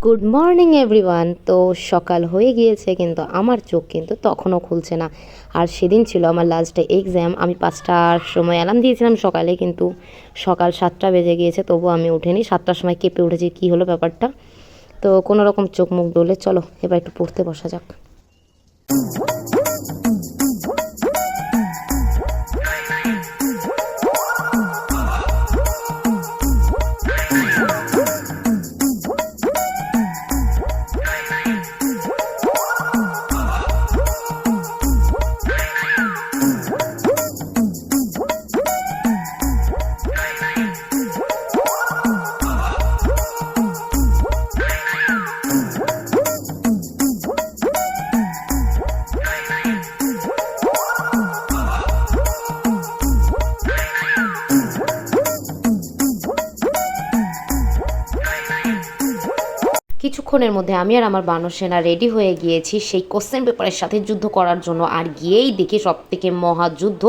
Good morning everyone. তো সকাল হয়ে গিয়েছে কিন্তু আমার চোখ কিন্তু তখনও খুলছে না। আর সেদিন ছিল আমার লাস্ট ডে এক্সাম। আমি 5টার সময় অ্যালার্ম দিয়েছিলাম সকালে, কিন্তু সকাল 7টা বেজে গিয়েছে, তবুও আমি উঠিনি। 7টার সময় কেঁপে উঠেছি, কী হলো ব্যাপারটা। তো কোনো রকম চোখ মুখ ডলে চলো এবার একটু পড়তে বসা যাক। কিছুক্ষণের মধ্যে আমি আর আমার বানর সেনা রেডি হয়ে গিয়েছি সেই কোশ্চেন পেপারের সাথে যুদ্ধ করার জন্য। আর গিয়েই দেখি সব থেকে মহাযুদ্ধ,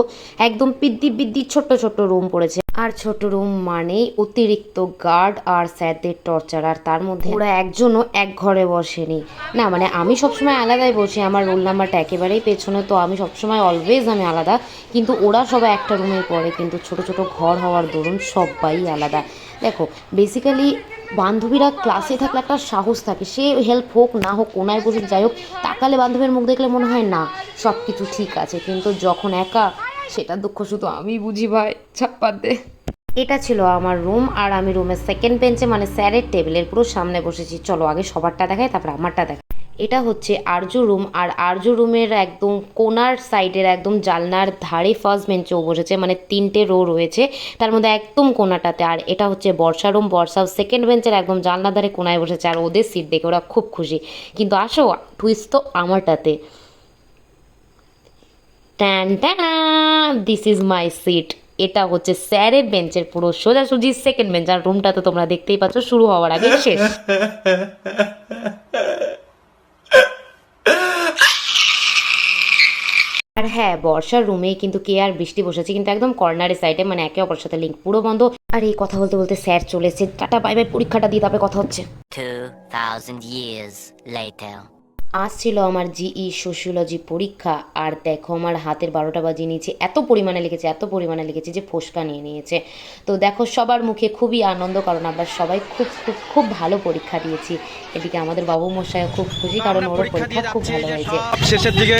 একদম পিদ্দি ছোট্ট ছোট্ট রুম পড়েছে। আর ছোট রুম মানেই অতিরিক্ত গার্ড আর স্যারদের টর্চার। আর তার মধ্যে ওরা একজনও এক ঘরে বসেনি। না মানে আমি সবসময় আলাদাই বসি, আমার রোল নাম্বারটা একেবারেই পেছনে, তো আমি সবসময় অলওয়েজ আমি আলাদা। কিন্তু ওরা সবাই একটা রুমে পড়ে, কিন্তু ছোট ছোট ঘর হওয়ার দরুন সবাই আলাদা। দেখো বেসিক্যালি বান্ধবীরা ক্লাসে থাকলে একটা সাহস থাকে, সে হেল্প হোক না হোক, কোনায় বসে যাই হোক, তাকালে বান্ধবীর মুখ দেখলে মনে হয় না সব কিছু ঠিক আছে। কিন্তু যখন একা, সেটা দুঃখ শুধু আমি বুঝি ভাই, ছাপ্পাত দে। এটা ছিল আমার রুম, আর আমি রুমের সেকেন্ড বেঞ্চে মানে স্যারের টেবিলের পুরো সামনে বসেছি। চলো আগে সবারটা দেখাই, তারপর আমারটা দেখাই। এটা হচ্ছে আর্য রুম, আর আর্য রুমের একদম কোনার সাইডের একদম জানলার ধারে ফার্স্ট বেঞ্চেও বসেছে, মানে 3টে রো রয়েছে তার মধ্যে একদম কোনাটাতে। আর এটা হচ্ছে বর্ষা রুম, বর্ষাও সেকেন্ড বেঞ্চের একদম জানলার ধারে কোনায় বসেছে। আর ওদের সিট দেখে ওরা খুব খুশি, কিন্তু আসো টুইস্ট তো আমারটাতে। ট্যান ট্যান, দিস ইজ মাই সিট। এটা হচ্ছে স্যারের বেঞ্চের পুরো সোজাসুজি সেকেন্ড বেঞ্চ। আর রুমটা তো তোমরা দেখতেই পাচ্ছ, শুরু হওয়ার আগে শেষ। আর হ্যাঁ, বর্ষার রুমেই কিন্তু কে আর বৃষ্টি বসেছে, কিন্তু একদম কর্নারের সাইডে, মানে একে অপরের সাথে লিঙ্ক পুরো বন্ধ। আর এই কথা বলতে বলতে স্যার চলে এসেছে। টাটা বাই বাই, পরীক্ষাটা দিয়ে তারপরে কথা হচ্ছে। 2000 years later. আজ ছিল আমার জিই সোশিওলজি পরীক্ষা। আর দেখো আমার হাতের 12টা বাজিয়ে নিয়েছে, এত পরিমাণে লিখেছে যে ফোসকা নিয়ে নিয়েছে। তো দেখো সবার মুখে খুবই আনন্দ, কারণ আমরা সবাই খুব খুব খুব ভালো পরীক্ষা দিয়েছি। এদিকে আমাদের বাবু মশাইও খুব খুশি, কারণ ওর পরীক্ষা খুব ভালো হয়েছে। শেষের দিকে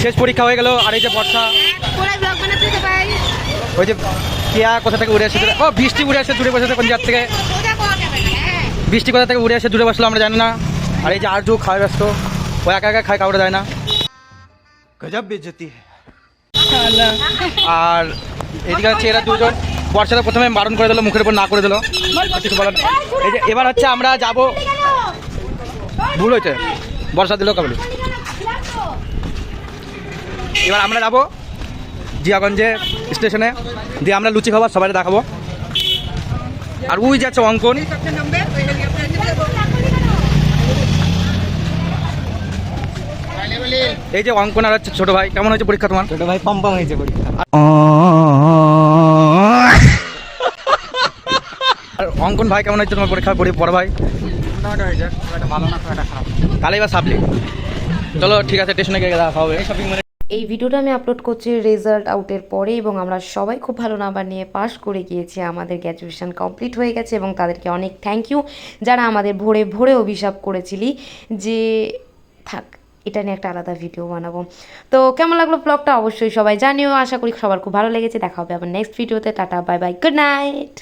শেষ পরীক্ষা হয়ে গেল। আর এই যে বর্ষা, ওই যে কেয়া কোথা থেকে উড়ে আসে, ও বৃষ্টি উড়ে আসে দূরে বসে, কোন জায়গা থেকে বৃষ্টি কোথা থেকে উড়ে আসে দূরে বসলো আমরা জানি না। আর এই যে আর্য খাওয়া ব্যস্ত, ও একা একা খায়, কাউরে দেয় না। গজব বেজ্জতি। আর এদিকে হচ্ছে এরা দুজন, বর্ষাটা প্রথমে বারণ করে দিল, মুখের উপর না করে দিল কিছু বলার। এই যে এবার হচ্ছে আমরা যাব, ভুল হয়েছে, বর্ষা দিল কাবলি। এবার আমরা যাবো জিয়াগঞ্জে স্টেশনে, দিয়ে আমরা লুচি খাবার সবাই দেখাবো। আর ওই যাচ্ছে অঙ্কন, এই যে অঙ্কন আর হচ্ছে ছোট ভাই। কেমন হয়েছে পরীক্ষা তোমার? ছোট ভাই পম্পম হয়েছে পরীক্ষা। আর অঙ্কন ভাই কেমন হয়েছে তোমার পরীক্ষা? বড় ভাই ভালো না, খারাপ। তাহলে এবার সাপ্লি। চলো ঠিক আছে, স্টেশনে গিয়ে দেখা হবে। এই ভিডিওটা আমি আপলোড করছি রেজাল্ট আউটের পরে, এবং আমরা সবাই খুব ভালো নাম্বার নিয়ে পাশ করে গিয়েছি। আমাদের গ্র্যাজুয়েশন কমপ্লিট হয়ে গেছে, এবং তাদেরকে অনেক থ্যাংক ইউ যারা আমাদের ভোরে ভোরে অভিশাপ করেছিলি যে থাক, এটা নিয়ে একটা আলাদা ভিডিও বানাবো। তো কেমন লাগলো ব্লগটা অবশ্যই সবাই জানিও। আশা করি সবার খুব ভালো লেগেছে। দেখা হবে আবার নেক্সট ভিডিওতে। Tata bye bye, good night.